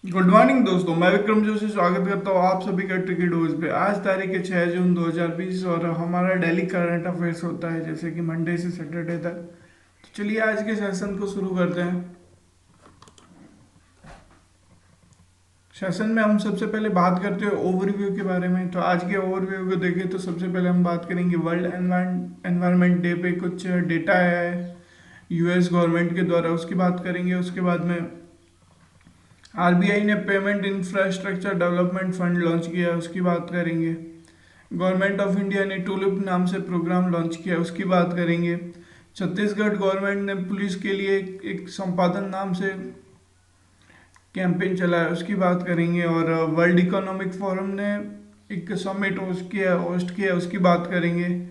Good morning दोस्तों, मैं विक्रम जोशी स्वागत करता हूँ आप सभी का ट्रिकी डोज पे। आज तारीख है 6 जून 2020 और हमारा डेली करंट अफेयर्स होता है जैसे कि मंडे से सैटरडे तक। तो चलिए आज के सेशन को शुरू करते हैं। सेशन में हम सबसे पहले बात करते हैं ओवरव्यू के बारे में। तो आज के ओवरव्यू को देखें तो सबसे पहले हम बात करेंगे वर्ल्ड एनवायरनमेंट डे पे कुछ डेटा आया है यूएस गवर्नमेंट के द्वारा, उसकी बात करेंगे। उसके बाद में आरबीआई ने payment infrastructure development fund launch किया, उसकी बात करेंगे। गवर्नमेंट ऑफ इंडिया ने टुलिप नाम से प्रोग्राम लॉन्च किया, उसकी बात करेंगे। छत्तीसगढ़ गवर्नमेंट ने पुलिस के लिए एक संपादन नाम से कैंपेन चलाया, उसकी बात करेंगे। और वर्ल्ड इकोनॉमिक फोरम ने एक समिट होस्ट किया, उसकी बात करेंगे।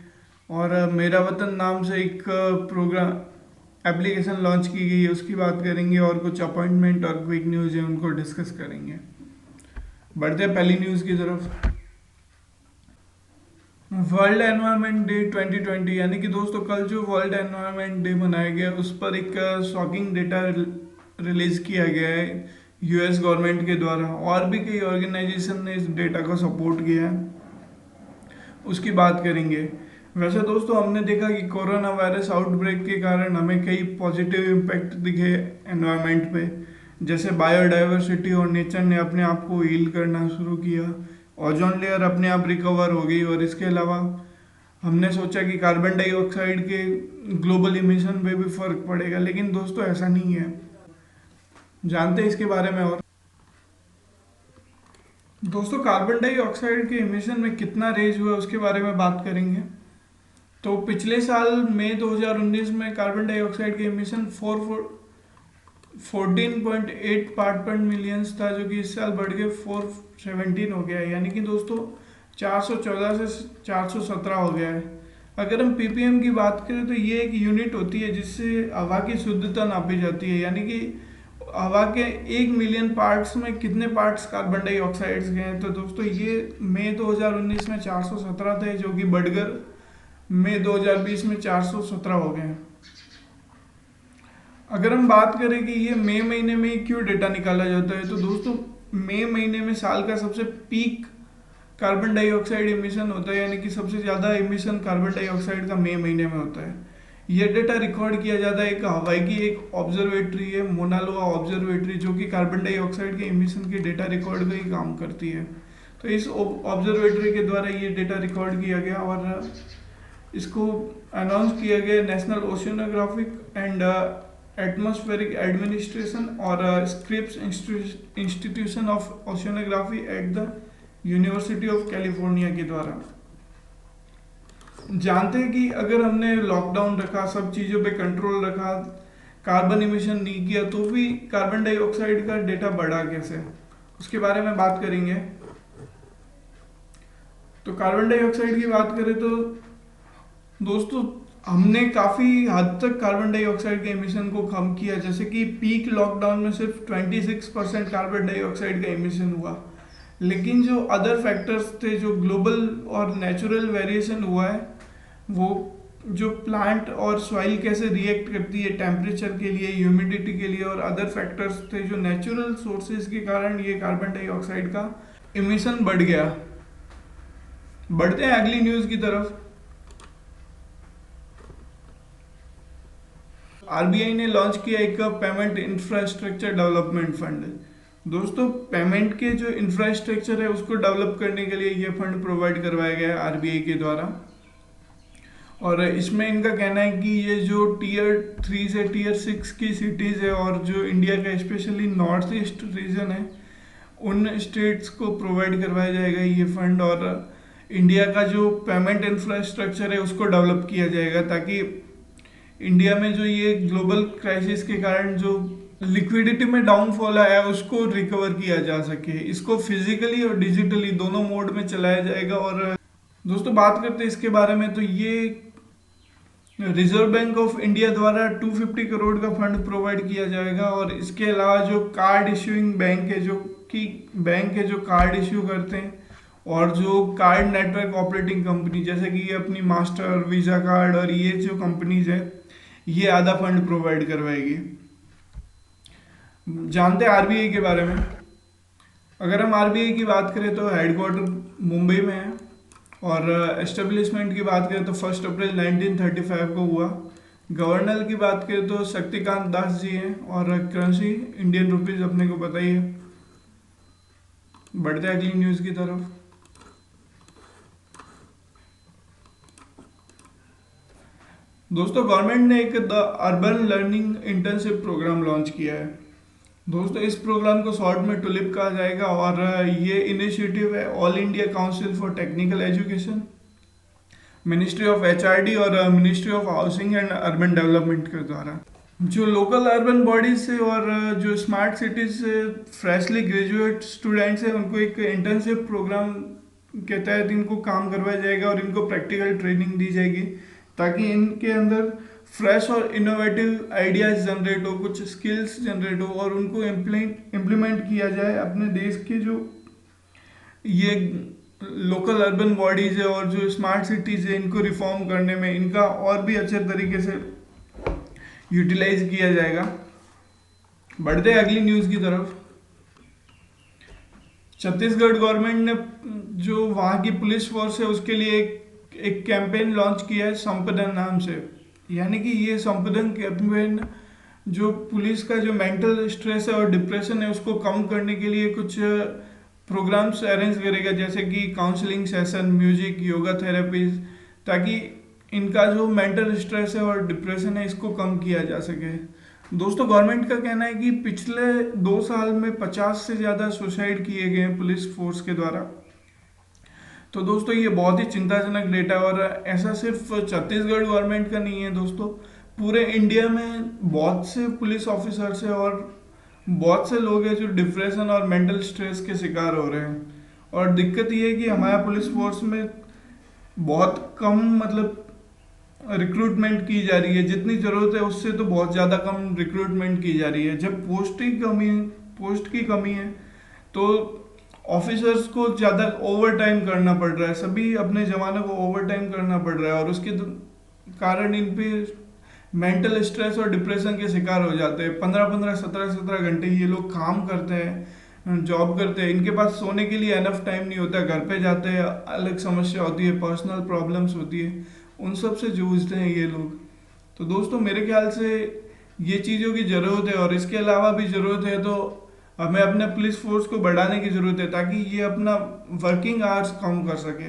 और मेरा वतन नाम से एक प्रोग्राम एप्लीकेशन लॉन्च की गई है, उसकी बात करेंगे। और कुछ अपॉइंटमेंट और क्विक न्यूज़ है उनको डिस्कस करेंगे। बढ़ते हैं पहली न्यूज़ की तरफ। वर्ल्ड एनवायरनमेंट डे 2020 यानी कि दोस्तों कल जो वर्ल्ड एनवायरनमेंट डे मनाया गया उस पर एक शॉकिंग डेटा रिलीज किया गया है यूएस गवर्नमेंट के द्वारा। और भी कई ऑर्गेनाइजेशन ने इस डेटा को सपोर्ट किया है, उसकी बात करेंगे। वैसे दोस्तों हमने देखा कि कोरोना वायरस आउटब्रेक के कारण हमें कई पॉजिटिव इम्पैक्ट दिखे एनवायरनमेंट पे, जैसे बायोडाइवर्सिटी और नेचर ने अपने आप को हील करना शुरू किया। ओजोन लेयर अपने आप रिकवर हो गई। और इसके अलावा हमने सोचा कि कार्बन डाइऑक्साइड के ग्लोबल इमिशन पे भी फर्क पड़ेगा, लेकिन दोस्तों ऐसा नहीं है। जानते हैं इसके बारे में। और दोस्तों कार्बन डाइऑक्साइड के इमिशन में कितना रेज हुआ उसके बारे में बात करेंगे। तो पिछले साल मई 2019 में कार्बन डाइऑक्साइड के इमिशन 14.8 पार्ट पर मिलियंस था, जो कि इस साल बढ़ के 417 हो गया है, यानी कि दोस्तों 414 से 417 हो गया है। अगर हम पीपीएम की बात करें तो ये एक यूनिट होती है जिससे हवा की शुद्धता नापी जाती है, यानी कि हवा के 1 मिलियन पार्ट्स में कितने पार्ट्स कार्बन डाइऑक्साइड्स के हैं। तो दोस्तों ये मई 2019 में 417 थे, जो कि बढ़कर मई 2020 में 417 हो गए हैं। अगर हम बात करें कि ये मई महीने में क्यों डेटा निकाला जाता है, तो दोस्तों मई महीने में साल का सबसे पीक कार्बन डाइऑक्साइड इमिशन होता है, यानी कि सबसे ज़्यादा इमिशन कार्बन डाइऑक्साइड का मई महीने में होता है। यह डेटा रिकॉर्ड किया जाता है एक हवाई की एक ऑब्जर्वेटरी है, मोना लोआ ऑब्जर्वेटरी, जो कि कार्बन डाइऑक्साइड के इमिशन के डेटा रिकॉर्ड का ही काम करती है। तो इस ऑब्जर्वेटरी के द्वारा ये डेटा रिकॉर्ड किया गया और इसको अनाउंस किया गया नेशनल ओशियोनोग्राफिक एंड एटमॉस्फेरिक एडमिनिस्ट्रेशन और Scripps institution of ओशियोनोग्राफी at the university of California के द्वारा। जानते हैं कि अगर हमने लॉकडाउन रखा, सब चीज़ों पे कंट्रोल रखा, कार्बन इमिशन नहीं किया, तो भी कार्बन डाइऑक्साइड का डेटा बढ़ा कैसे, उसके बारे में बात करेंगे। तो कार्बन डाइऑक्साइड की बात करें तो दोस्तों हमने काफ़ी हद तक कार्बन डाइऑक्साइड के एमिशन को कम किया, जैसे कि पीक लॉकडाउन में सिर्फ 26% कार्बन डाइऑक्साइड का एमिशन हुआ। लेकिन जो अदर फैक्टर्स थे, जो ग्लोबल और नेचुरल वेरिएशन हुआ है, वो जो प्लांट और सॉइल कैसे रिएक्ट करती है टेम्परेचर के लिए, ह्यूमिडिटी के लिए, और अदर फैक्टर्स थे जो नेचुरल सोर्सेज के कारण ये कार्बन डाइऑक्साइड का एमिशन बढ़ गया। बढ़ते हैं अगली न्यूज़ की तरफ। आरबीआई ने लॉन्च किया एक पेमेंट इंफ्रास्ट्रक्चर डेवलपमेंट फंड। दोस्तों पेमेंट के जो इंफ्रास्ट्रक्चर है उसको डेवलप करने के लिए ये फंड प्रोवाइड करवाया गया है आरबीआई के द्वारा। और इसमें इनका कहना है कि ये जो टियर 3 से टियर 6 की सिटीज़ है और जो इंडिया का स्पेशली नॉर्थ ईस्ट रीजन है, उन स्टेट्स को प्रोवाइड करवाया जाएगा ये फंड। और इंडिया का जो पेमेंट इंफ्रास्ट्रक्चर है उसको डेवलप किया जाएगा, ताकि इंडिया में जो ये ग्लोबल क्राइसिस के कारण जो लिक्विडिटी में डाउनफॉल आया है उसको रिकवर किया जा सके। इसको फिजिकली और डिजिटली दोनों मोड में चलाया जाएगा। और दोस्तों बात करते हैं इसके बारे में, तो ये रिजर्व बैंक ऑफ इंडिया द्वारा 250 करोड़ का फंड प्रोवाइड किया जाएगा। और इसके अलावा जो कार्ड इश्यूइंग बैंक है, जो कि बैंक है जो कार्ड इश्यू करते हैं, और जो कार्ड नेटवर्क ऑपरेटिंग कंपनी जैसे कि ये अपनी मास्टर, वीज़ा कार्ड और ये जो कंपनीज है, ये आधा फंड प्रोवाइड करवाएगी। जानते हैं आरबीआई के बारे में। अगर हम आरबीआई की बात करें तो हेडक्वार्टर मुंबई में है, और एस्टेब्लिशमेंट की बात करें तो 1 अप्रैल 1935 को हुआ। गवर्नर की बात करें तो शक्तिकांत दास जी हैं, और करेंसी इंडियन रुपीज अपने को पता ही है। बढ़ते हैं अगली न्यूज़ की तरफ। दोस्तों गवर्नमेंट ने एक the urban learning internship programme launch किया है। दोस्तों इस प्रोग्राम को शॉर्ट में टुलिप कहा जाएगा, और ये इनिशिएटिव है All India Council for Technical Education, ministry of HRD और ministry of housing and urban development के द्वारा। जो लोकल अर्बन बॉडीज से और जो स्मार्ट सिटीज से फ्रेशली ग्रेजुएट स्टूडेंट्स हैं उनको एक इंटर्नशिप प्रोग्राम के तहत इनको काम करवाया जाएगा और इनको प्रैक्टिकल ट्रेनिंग दी जाएगी, ताकि इनके अंदर फ्रेश और इनोवेटिव आइडियाज जनरेट हो, कुछ स्किल्स जनरेट हो, और उनको इम्प्लीमेंट किया जाए अपने देश के जो ये लोकल अर्बन बॉडीज है और जो स्मार्ट सिटीज है इनको रिफॉर्म करने में इनका और भी अच्छे तरीके से यूटिलाइज किया जाएगा। बढ़ते हैं अगली न्यूज़ की तरफ। छत्तीसगढ़ गवर्नमेंट ने जो वहाँ की पुलिस फोर्स है उसके लिए एक कैंपेन लॉन्च किया है संपदन नाम से। यानी कि ये संपदन कैंपेन जो पुलिस का जो मेंटल स्ट्रेस है और डिप्रेशन है उसको कम करने के लिए कुछ प्रोग्राम्स अरेंज करेगा, जैसे कि counselling session, music, yoga therapies, ताकि इनका जो मेंटल स्ट्रेस है और डिप्रेशन है इसको कम किया जा सके। दोस्तों गवर्नमेंट का कहना है कि पिछले 2 साल में 50 से ज़्यादा सुसाइड किए गए हैं पुलिस फोर्स के द्वारा। तो दोस्तों ये बहुत ही चिंताजनक डेटा है, और ऐसा सिर्फ छत्तीसगढ़ गवर्नमेंट का नहीं है दोस्तों, पूरे इंडिया में बहुत से पुलिस ऑफिसर्स है और बहुत से लोग हैं जो डिप्रेशन और मेंटल स्ट्रेस के शिकार हो रहे हैं। और दिक्कत ये है कि हमारा पुलिस फोर्स में बहुत कम मतलब रिक्रूटमेंट की जा रही है, जितनी ज़रूरत है उससे तो बहुत ज़्यादा कम रिक्रूटमेंट की जा रही है। जब पोस्ट की कमी है तो ऑफिसर्स को ज़्यादा ओवर टाइम करना पड़ रहा है, सभी अपने जवानों को ओवर टाइम करना पड़ रहा है, और उसके कारण इन पे मेंटल स्ट्रेस और डिप्रेशन के शिकार हो जाते हैं। 15-15, 17-17 घंटे ये लोग काम करते हैं, जॉब करते हैं, इनके पास सोने के लिए एनफ टाइम नहीं होता, घर पे जाते हैं अलग समस्या होती है, पर्सनल प्रॉब्लम्स होती है, उन सब से जूझते हैं ये लोग। तो दोस्तों मेरे ख्याल से ये चीज़ों की ज़रूरत है, और इसके अलावा भी ज़रूरत है तो हमें अपने पुलिस फोर्स को बढ़ाने की ज़रूरत है, ताकि ये अपना वर्किंग आवर्स कम कर सके।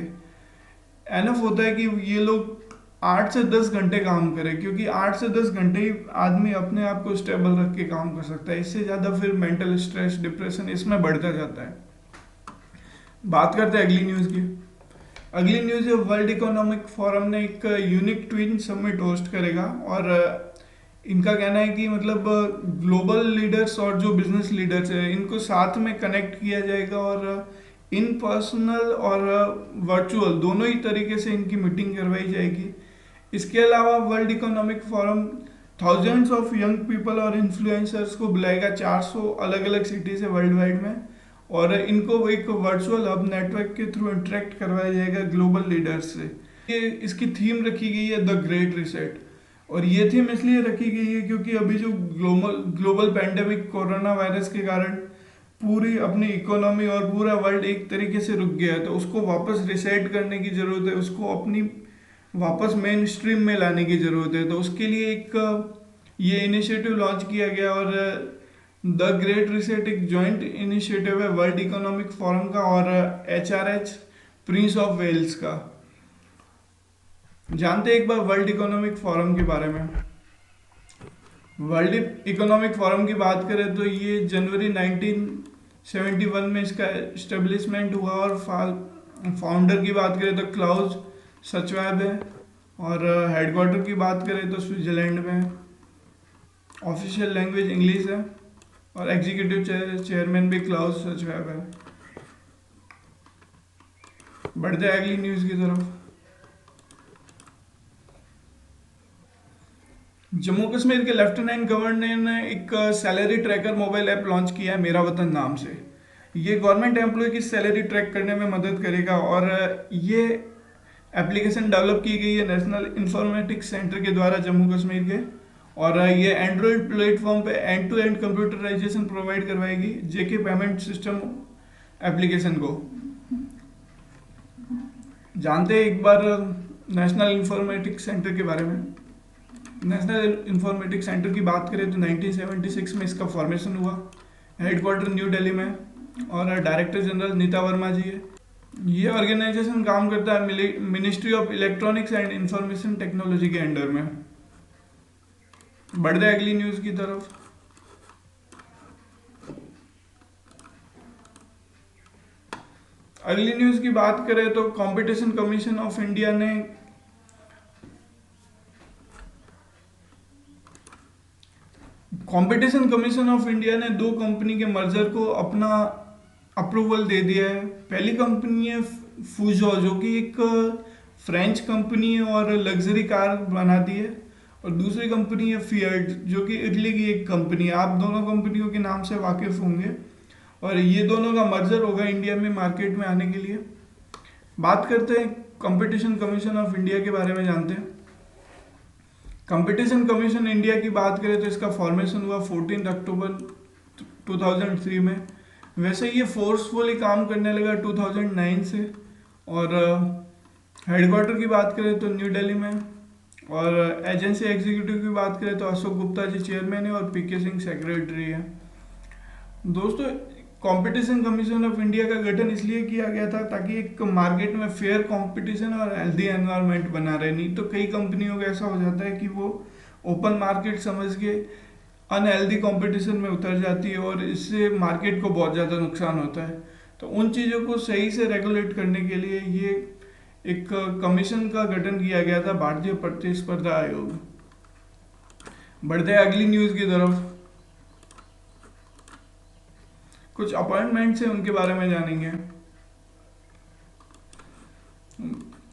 एनफ होता है कि ये लोग 8 से 10 घंटे काम करें, क्योंकि 8 से 10 घंटे ही आदमी अपने आप को स्टेबल रख के काम कर सकता है। इससे ज़्यादा फिर मेंटल स्ट्रेस, डिप्रेशन इसमें बढ़ता जाता है। बात करते हैं अगली न्यूज़ की। अगली न्यूज़ है वर्ल्ड इकोनॉमिक फोरम ने एक यूनिक ट्विन समिट होस्ट करेगा, और इनका कहना है कि मतलब ग्लोबल लीडर्स और जो बिजनेस लीडर्स है इनको साथ में कनेक्ट किया जाएगा, और इन पर्सनल और वर्चुअल दोनों ही तरीके से इनकी मीटिंग करवाई जाएगी। इसके अलावा world economic forum thousands of young people और इन्फ्लुएंसर्स को बुलाएगा 400 अलग अलग सिटी से वर्ल्ड वाइड में, और इनको एक वर्चुअल हब नेटवर्क के थ्रू इंटरेक्ट करवाया जाएगा ग्लोबल लीडर्स से। ये इसकी थीम रखी गई है द ग्रेट रिसेट, और ये थीम इसलिए रखी गई है क्योंकि अभी जो ग्लोबल पैंडेमिक कोरोना वायरस के कारण पूरी अपनी इकोनॉमी और पूरा वर्ल्ड एक तरीके से रुक गया है, तो उसको वापस रिसेट करने की ज़रूरत है, उसको अपनी वापस मेन स्ट्रीम में लाने की ज़रूरत है। तो उसके लिए एक ये इनिशिएटिव लॉन्च किया गया, और द ग्रेट रिसेट एक जॉइंट इनिशिएटिव है वर्ल्ड इकोनॉमिक फोरम का और HRH प्रिंस ऑफ वेल्स का। जानते हैं एक बार वर्ल्ड इकोनॉमिक फोरम के बारे में। वर्ल्ड इकोनॉमिक फोरम की बात करें तो ये जनवरी 1971 में इसका इस्टेब्लिशमेंट हुआ, और फाउंडर की बात करें तो क्लाउस सचवैब है, और हेडक्वार्टर की बात करें तो स्विट्जरलैंड में है। ऑफिशियल लैंग्वेज इंग्लिश है, और एग्जीक्यूटिव चेयरमैन भी क्लाउस सचवैब है। बढ़ते हैं अगली न्यूज़ की तरफ। जम्मू कश्मीर के लेफ्टिनेंट गवर्नर ने एक salary tracker mobile app launch किया है मेरा वतन नाम से। ये गवर्नमेंट एम्प्लॉय की सैलरी ट्रैक करने में मदद करेगा, और ये एप्लीकेशन डेवलप की गई है नेशनल इंफॉर्मेटिक्स सेंटर के द्वारा जम्मू कश्मीर के, और ये एंड्रॉयड प्लेटफॉर्म पे end to end computerisation provide करवाएगी। जेके पेमेंट सिस्टम एप्लीकेशन को। जानते हैं एक बार नेशनल इंफॉर्मेटिक्स सेंटर के बारे में। नेशनल इंफॉर्मेटिक्स सेंटर की बात करें तो 1976 में इसका फॉर्मेशन हुआ। हेडक्वार्टर न्यू दिल्ली में और डायरेक्टर जनरल नीता वर्मा जी है। ये ऑर्गेनाइजेशन काम करता है ministry of electronics and information technology के अंडर में। बढ़ते अगली न्यूज़ की तरफ। अगली न्यूज़ की बात करें तो कंपटीशन कमीशन ऑफ इंडिया ने दो कंपनी के मर्जर को अपना अप्रूवल दे दिया है। पहली कंपनी है फूजो, जो कि एक फ्रेंच कंपनी है और लग्जरी कार बनाती है, और दूसरी कंपनी है फिएट, जो कि इटली की एक कंपनी है। आप दोनों कंपनियों के नाम से वाकिफ होंगे, और ये दोनों का मर्जर होगा इंडिया में मार्केट में आने के लिए। बात करते हैं कंपटीशन कमीशन ऑफ इंडिया के बारे में, जानते हैं। कंपटीशन कमीशन इंडिया की बात करें तो इसका फॉर्मेशन हुआ 14 अक्टूबर 2003 में। वैसे ये फोर्सफुली काम करने लगा 2009 से, और हेडक्वार्टर की बात करें तो न्यू दिल्ली में, और एजेंसी एग्जीक्यूटिव की बात करें तो अशोक गुप्ता जी चेयरमैन है और पीके सिंह सेक्रेटरी है। दोस्तों, कंपटीशन कमीशन ऑफ इंडिया का गठन इसलिए किया गया था ताकि एक मार्केट में फेयर कंपटीशन और हेल्दी एनवायरनमेंट बना रहे। नहीं तो कई कंपनियों का ऐसा हो जाता है कि वो ओपन मार्केट समझ के अनहेल्दी कंपटीशन में उतर जाती है, और इससे मार्केट को बहुत ज़्यादा नुकसान होता है। तो उन चीज़ों को सही से रेगुलेट करने के लिए ये एक कमीशन का गठन किया गया था, भारतीय प्रतिस्पर्धा आयोग। बढ़ते हैं अगली न्यूज़ की तरफ। कुछ अपॉइंटमेंट्स हैं, उनके बारे में जानेंगे।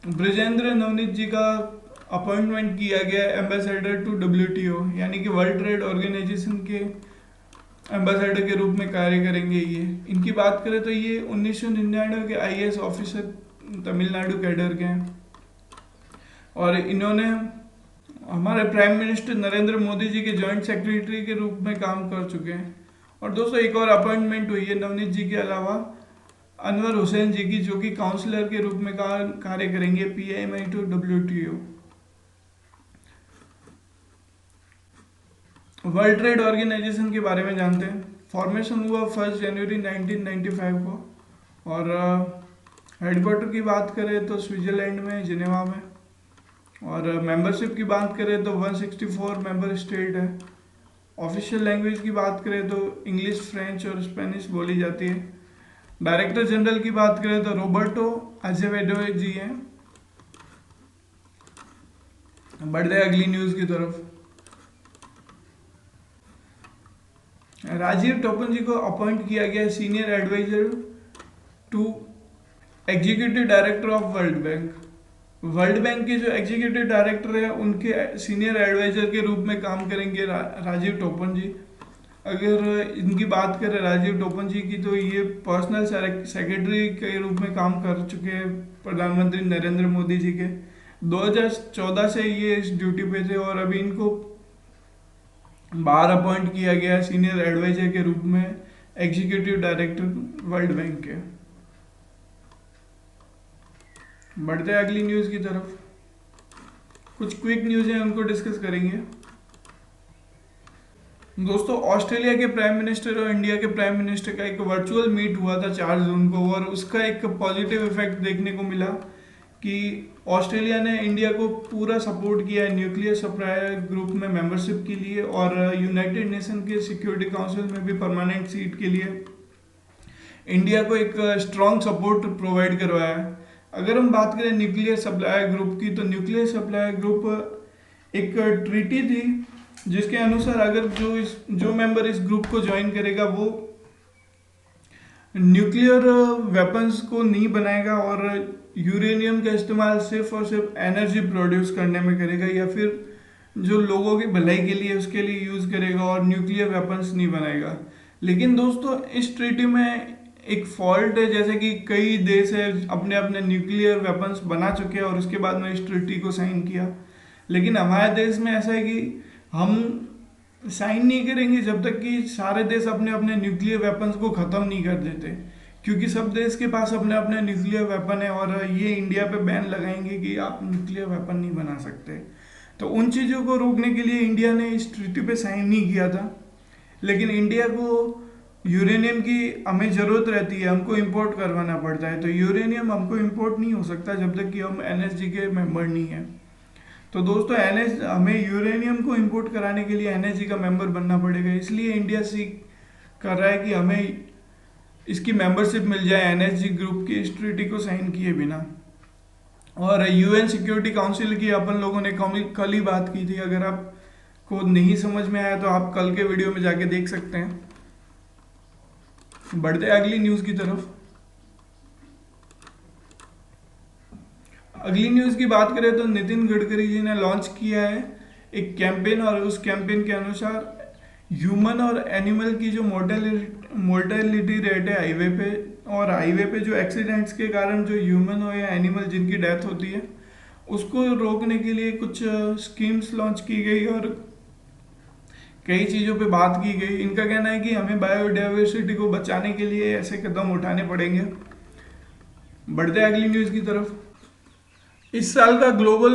ब्रिजेंद्र नवनीत जी का अपॉइंटमेंट किया गया एम्बेसडर टू WTO, यानी कि वर्ल्ड ट्रेड ऑर्गेनाइजेशन के एम्बेसडर के रूप में कार्य करेंगे ये। इनकी बात करें तो ये 1999 के IAS ऑफिसर तमिलनाडु कैडर के हैं, और इन्होंने हमारे प्राइम मिनिस्टर नरेंद्र मोदी जी के जॉइंट सेक्रेटरी के रूप में काम कर चुके हैं। और दोस्तों, एक और अपॉइंटमेंट हुई है नवनीत जी के अलावा अनवर हुसैन जी की, जो कि काउंसलर के रूप में कार्य करेंगे PMI to WTO। World Trade Organization के बारे में जानते हैं। फॉर्मेशन हुआ 1 जनवरी 1995 को, और हेडक्वार्टर की बात करें तो स्विट्जरलैंड में, जिनेवा में, और मेंबरशिप की बात करें तो 164 मेंबर स्टेट है। ऑफिशियल लैंग्वेज की बात करें तो इंग्लिश, फ्रेंच और स्पेनिश बोली जाती है। डायरेक्टर जनरल की बात करें तो रॉबर्टो अजेवेडो जी हैं। बढ़ते अगली न्यूज़ की तरफ। राजीव टोपन जी को अपॉइंट किया गया senior advisor to executive director of World Bank. World Bank के जो एग्जीक्यूटिव डायरेक्टर है उनके सीनियर एडवाइजर के रूप में काम करेंगे राजीव टोपन जी। अगर इनकी बात करें राजीव टोपन जी की, तो ये पर्सनल सेक्रेटरी के रूप में काम कर चुके हैं प्रधानमंत्री नरेंद्र मोदी जी के। 2014 से ये इस ड्यूटी पे थे, और अभी इनको बाहर अपॉइंट किया गया सीनियर एडवाइजर के रूप में एग्जीक्यूटिव डायरेक्टर वर्ल्ड बैंक के। बढ़ते हैं अगली न्यूज़ की तरफ। कुछ क्विक न्यूज़ हैं, उनको डिस्कस करेंगे। दोस्तों, ऑस्ट्रेलिया के प्राइम मिनिस्टर और इंडिया के प्राइम मिनिस्टर का एक वर्चुअल मीट हुआ था 4 जून को, और उसका एक पॉजिटिव इफेक्ट देखने को मिला कि ऑस्ट्रेलिया ने इंडिया को पूरा सपोर्ट किया है न्यूक्लियर सप्लायर ग्रुप में मेंबरशिप के लिए, और यूनाइटेड नेशन के सिक्योरिटी काउंसिल में भी परमानेंट सीट के लिए इंडिया को एक स्ट्रॉन्ग सपोर्ट प्रोवाइड करवाया है। अगर हम बात करें न्यूक्लियर सप्लायर ग्रुप की, तो न्यूक्लियर सप्लायर ग्रुप एक ट्रीटी थी जिसके अनुसार अगर जो मेंबर इस ग्रुप को ज्वाइन करेगा वो न्यूक्लियर वेपन्स को नहीं बनाएगा, और यूरेनियम का इस्तेमाल सिर्फ और सिर्फ एनर्जी प्रोड्यूस करने में करेगा, या फिर जो लोगों की भलाई के लिए उसके लिए यूज़ करेगा, और न्यूक्लियर वेपन्स नहीं बनाएगा। लेकिन दोस्तों, इस ट्रीटी में एक फॉल्ट है, जैसे कि कई देश है अपने अपने न्यूक्लियर वेपन्स बना चुके हैं और उसके बाद में इस ट्रीटी को साइन किया। लेकिन हमारे देश में ऐसा है कि हम साइन नहीं करेंगे जब तक कि सारे देश अपने अपने न्यूक्लियर वेपन्स को ख़त्म नहीं कर देते, क्योंकि सब देश के पास अपने अपने न्यूक्लियर वेपन है और ये इंडिया पे बैन लगाएंगे कि आप न्यूक्लियर वेपन नहीं बना सकते। तो उन चीज़ों को रोकने के लिए इंडिया ने इस ट्रीटी पे साइन नहीं किया था। लेकिन इंडिया को यूरेनियम की हमें ज़रूरत रहती है, हमको इंपोर्ट करवाना पड़ता है। तो यूरेनियम हमको इंपोर्ट नहीं हो सकता जब तक कि हम एनएसजी के मेंबर नहीं हैं। तो दोस्तों एनएस हमें यूरेनियम को इंपोर्ट कराने के लिए एनएसजी का मेंबर बनना पड़ेगा। इसलिए इंडिया सीख कर रहा है कि हमें इसकी मेंबरशिप मिल जाए एनएसजी ग्रुप की, इस ट्रीटी को साइन किए बिना। और यूएन सिक्योरिटी काउंसिल की अपन लोगों ने कल ही बात की थी। अगर आपको नहीं समझ में आया तो आप कल के वीडियो में जाके देख सकते हैं। बढ़ते अगली न्यूज की तरफ। अगली न्यूज की बात करें तो नितिन गडकरी जी ने लॉन्च किया है एक कैंपेन, और उस कैंपेन के अनुसार ह्यूमन और एनिमल की जो मोर्टेलिटी रेट है हाईवे पे, और हाईवे पे जो एक्सीडेंट्स के कारण जो ह्यूमन हो या एनिमल जिनकी डेथ होती है, उसको रोकने के लिए कुछ स्कीम्स लॉन्च की गई और कई चीज़ों पे बात की गई। इनका कहना है कि हमें बायोडाइवर्सिटी को बचाने के लिए ऐसे कदम उठाने पड़ेंगे। बढ़ते अगली न्यूज़ की तरफ। इस साल का ग्लोबल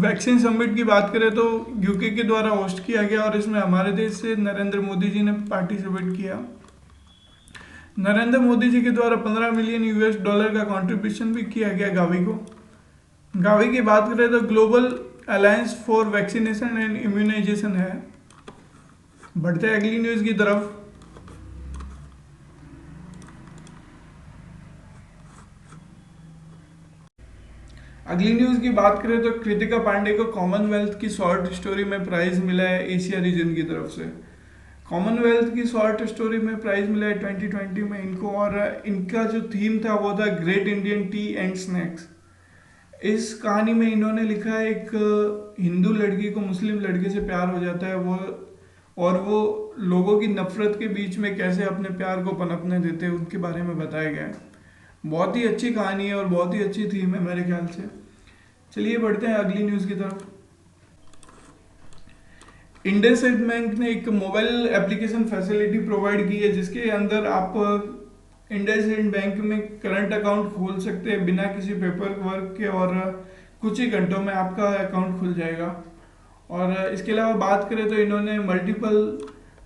वैक्सीन समिट की बात करें तो यूके के द्वारा होस्ट किया गया और इसमें हमारे देश से नरेंद्र मोदी जी ने पार्टिसिपेट किया। नरेंद्र मोदी जी के द्वारा 15 मिलियन यूएस डॉलर का कंट्रीब्यूशन भी किया गया गावी को। गावी की बात करें तो Global Alliance for Vaccination and Immunization है। बढ़ते अगली न्यूज की तरफ। अगली न्यूज की बात करें तो कृतिका पांडे को कॉमनवेल्थ की शॉर्ट स्टोरी में प्राइज मिला है एशिया रीजन की तरफ से। कॉमनवेल्थ की शॉर्ट स्टोरी में प्राइज मिला है 2020 में इनको, और इनका जो थीम था वो था great Indian T and snacks. इस कहानी में इन्होंने लिखा है एक हिंदू लड़की को मुस्लिम लड़के से प्यार हो जाता है, वो लोगों की नफरत के बीच में कैसे अपने प्यार को पनपने देते हैं उनके बारे में बताया गया है। बहुत ही अच्छी कहानी है और बहुत ही अच्छी थीम है मेरे ख्याल से। चलिए बढ़ते हैं अगली न्यूज़ की तरफ। इंडसइंड बैंक ने एक मोबाइल एप्लीकेशन फैसिलिटी प्रोवाइड की है जिसके अंदर आप इंडसइंड बैंक में करंट अकाउंट खोल सकते हैं बिना किसी पेपर वर्क के, और कुछ ही घंटों में आपका अकाउंट खुल जाएगा। और इसके अलावा बात करें तो इन्होंने मल्टीपल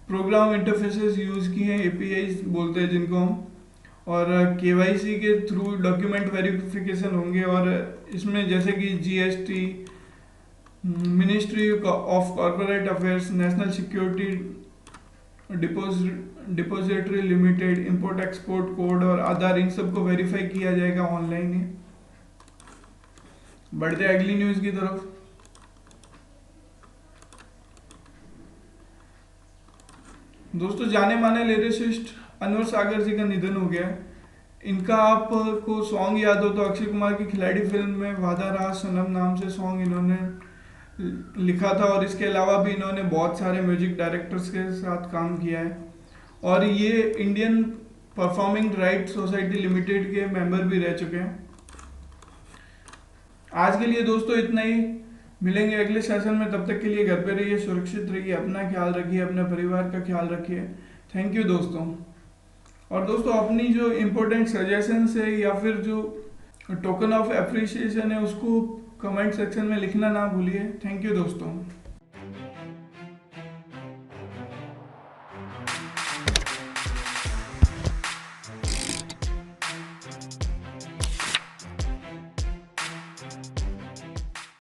प्रोग्राम इंटरफेसेस यूज़ किए हैं, एपीआई बोलते हैं जिनको हम, और केवाईसी के थ्रू डॉक्यूमेंट वेरिफिकेशन होंगे। और इसमें जैसे कि GST, ministry of corporate affairs, national security depository limited, import export code और आधार, इन सबको वेरीफाई किया जाएगा ऑनलाइन ही। बढ़ते अगली न्यूज़ की तरफ। दोस्तों जाने माने लिरिसिस्ट अनवर सागर जी का निधन हो गया। इनका आपको सॉन्ग याद हो तो अक्षय कुमार की खिलाड़ी फिल्म में वादा रहा सनम नाम से सॉन्ग इन्होंने लिखा था, और इसके अलावा भी इन्होंने बहुत सारे म्यूजिक डायरेक्टर्स के साथ काम किया है, और ये Indian performing right society limited के मेंबर भी रह चुके हैं। आज के लिए दोस्तों इतना ही, मिलेंगे अगले सेशन में। तब तक के लिए घर पे रहिए, सुरक्षित रहिए, अपना ख्याल रखिए, अपने परिवार का ख्याल रखिए। थैंक यू दोस्तों। और दोस्तों अपनी जो इम्पोर्टेंट सजेशंस है या फिर जो टोकन ऑफ एप्रिसिएशन है उसको कमेंट सेक्शन में लिखना ना भूलिए। थैंक यू दोस्तों।